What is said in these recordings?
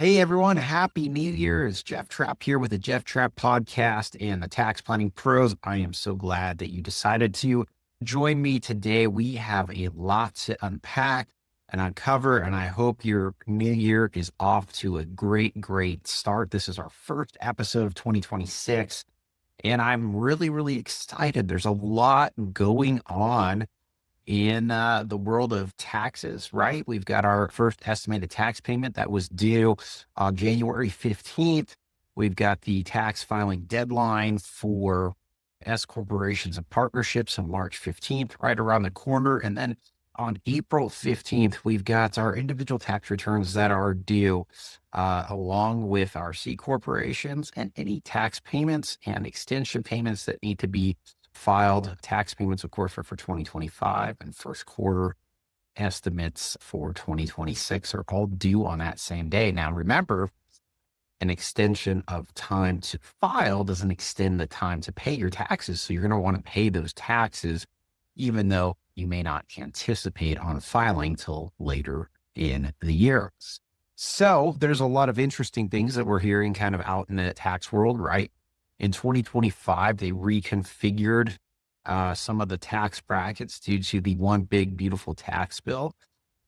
Hey everyone, happy new year. It's Jeff Trapp here with the Jeff Trapp podcast and the Tax Planning Pros. I am so glad that you decided to join me today. We have a lot to unpack and uncover, and I hope your new year is off to a great start. This is our first episode of 2026, and I'm really excited. There's a lot going on in the world of taxes, right? We've got our first estimated tax payment that was due on January 15th. We've got the tax filing deadline for S corporations and partnerships on March 15th, right around the corner. And then on April 15th, we've got our individual tax returns that are due, along with our C corporations and any tax payments and extension payments that need to be filed. Tax payments, of course, for 2025 and first quarter estimates for 2026 are all due on that same day. Now, remember, an extension of time to file doesn't extend the time to pay your taxes. So you're going to want to pay those taxes, even though you may not anticipate on filing till later in the year. So there's a lot of interesting things that we're hearing kind of out in the tax world, right? In 2025, they reconfigured some of the tax brackets due to the one big beautiful tax bill.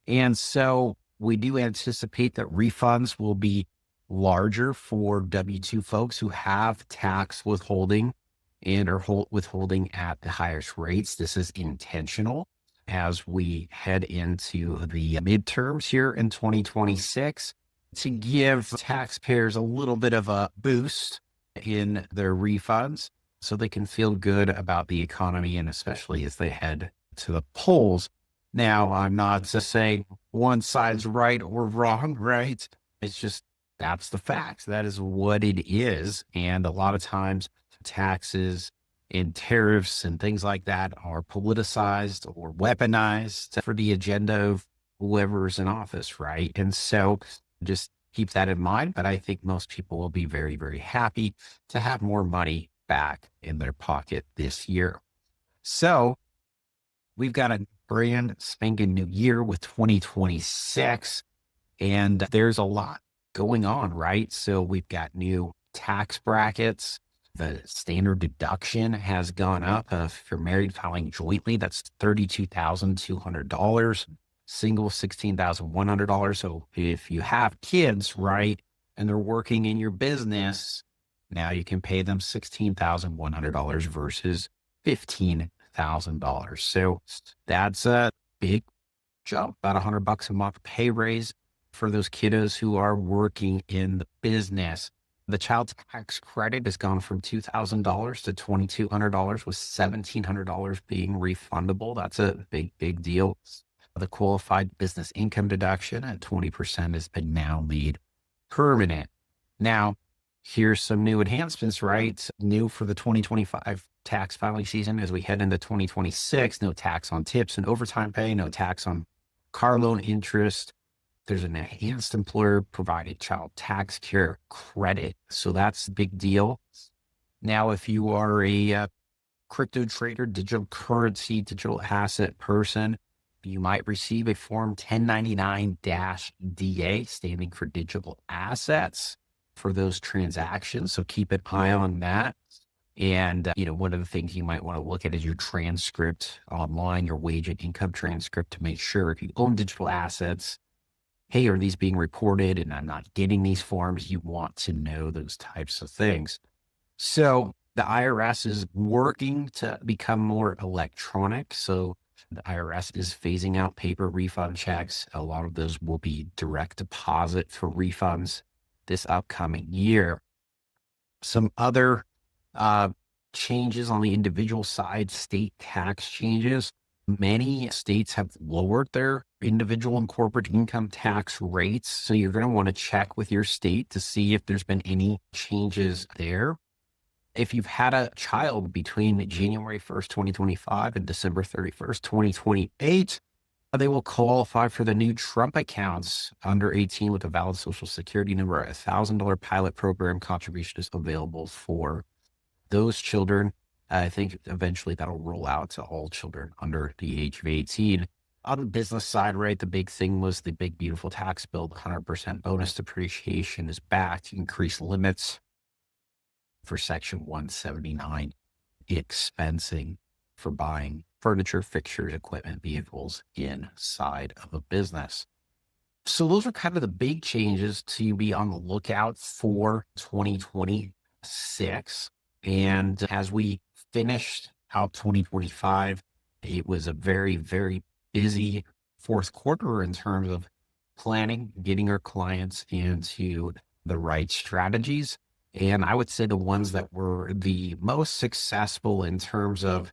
And so we do anticipate that refunds will be larger for W-2 folks who have tax withholding and are withholding at the highest rates. This is intentional as we head into the midterms here in 2026 to give taxpayers a little bit of a boost in their refunds so they can feel good about the economy, and especially as they head to the polls. Now, I'm not just saying one side's right or wrong, right? It's just that's the facts. That is what it is. And a lot of times taxes and tariffs and things like that are politicized or weaponized for the agenda of whoever's in office, right? And so just keep that in mind. But I think most people will be very happy to have more money back in their pocket this year. So we've got a brand spanking new year with 2026, and there's a lot going on, right? So we've got new tax brackets. The standard deduction has gone up. If you're married filing jointly, that's $32,200. Single, $16,100. So if you have kids, right, and they're working in your business, now you can pay them $16,100 versus $15,000. So that's a big jump, about $100 a month pay raise for those kiddos who are working in the business. The child tax credit has gone from $2,000 to $2,200, with $1,700 being refundable. That's a big deal. The qualified business income deduction at 20% has been now made permanent. Now, here's some new enhancements, right? New for the 2025 tax filing season as we head into 2026. No tax on tips and overtime pay, no tax on car loan interest. There's an enhanced employer provided child tax care credit. So that's a big deal. Now, if you are a crypto trader, digital currency, digital asset person, you might receive a Form 1099-DA, standing for digital assets, for those transactions. So keep an eye on that. And, one of the things you might want to look at is your transcript online, your wage and income transcript, to make sure if you own digital assets, hey, are these being reported and I'm not getting these forms? You want to know those types of things. So the IRS is working to become more electronic. So the IRS is phasing out paper refund checks. A lot of those will be direct deposit for refunds this upcoming year. Some other changes on the individual side, state tax changes. Many states have lowered their individual and corporate income tax rates. So you're going to want to check with your state to see if there's been any changes there. If you've had a child between January 1st, 2025 and December 31st, 2028, they will qualify for the new Trump accounts. Under 18 with a valid social security number. A $1,000 pilot program contribution is available for those children. I think eventually that'll roll out to all children under the age of 18. On the business side, right, the big thing was the big, beautiful tax bill. The 100% bonus depreciation is back to increase limits for Section 179 expensing for buying furniture, fixtures, equipment, vehicles inside of a business. So those are kind of the big changes to be on the lookout for 2026. And as we finished out 2025, it was a very, very busy fourth quarter in terms of planning, getting our clients into the right strategies. And I would say the ones that were the most successful in terms of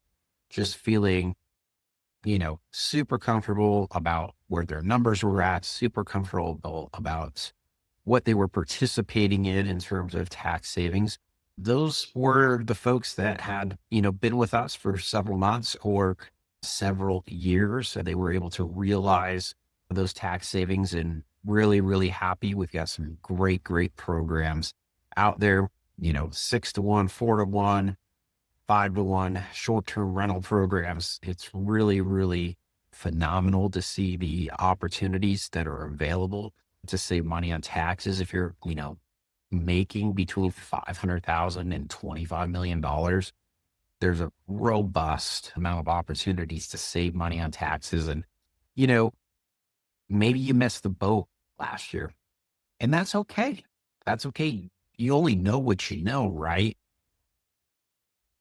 just feeling, super comfortable about where their numbers were at, super comfortable about what they were participating in terms of tax savings. Those were the folks that had, been with us for several months or several years. So they were able to realize those tax savings and really, really happy. We've got some great, great programs out there, 6-to-1, 4-to-1, 5-to-1 short-term rental programs. It's really, really phenomenal to see the opportunities that are available to save money on taxes. If you're, making between $500,000 and $25 million, there's a robust amount of opportunities to save money on taxes. And, you know, maybe you missed the boat last year, and that's okay. That's okay. You only know what you know, right?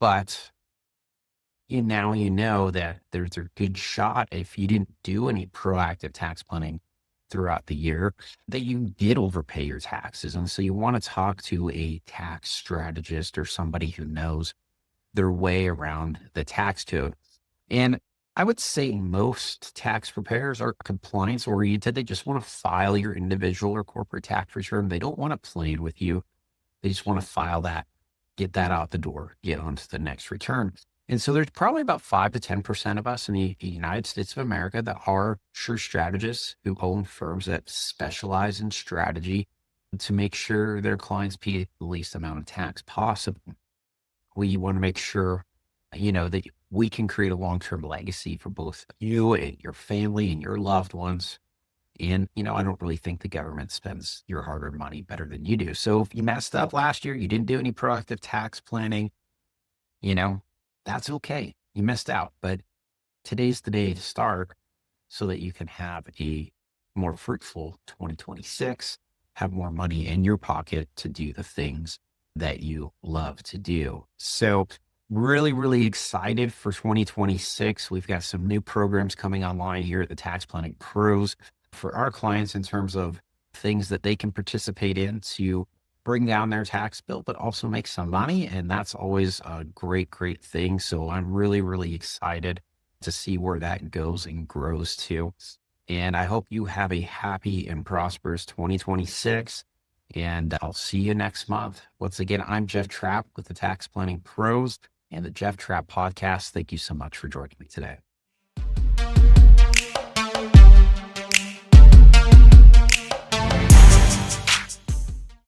But now you know that there's a good shot if you didn't do any proactive tax planning throughout the year that you did overpay your taxes. And so you want to talk to a tax strategist or somebody who knows their way around the tax code. And I would say most tax preparers are compliance oriented. They just want to file your individual or corporate tax return. They don't want to play with you. They just want to file that, get that out the door, get on to the next return. And so there's probably about 5 to 10% of us in the United States of America that are true strategists who own firms that specialize in strategy to make sure their clients pay the least amount of tax possible. We want to make sure, that we can create a long-term legacy for both you and your family and your loved ones. And, I don't really think the government spends your hard-earned money better than you do. So if you messed up last year, you didn't do any proactive tax planning, you know, that's okay. You missed out, but today's the day to start so that you can have a more fruitful 2026, have more money in your pocket to do the things that you love to do. So really, really excited for 2026. We've got some new programs coming online here at the Tax Planning Pros for our clients in terms of things that they can participate in to bring down their tax bill, but also make some money. And that's always a great, great thing. So I'm really, really excited to see where that goes and grows to. And I hope you have a happy and prosperous 2026. And I'll see you next month. Once again, I'm Jeff Trapp with the Tax Planning Pros and the Jeff Trapp Podcast. Thank you so much for joining me today.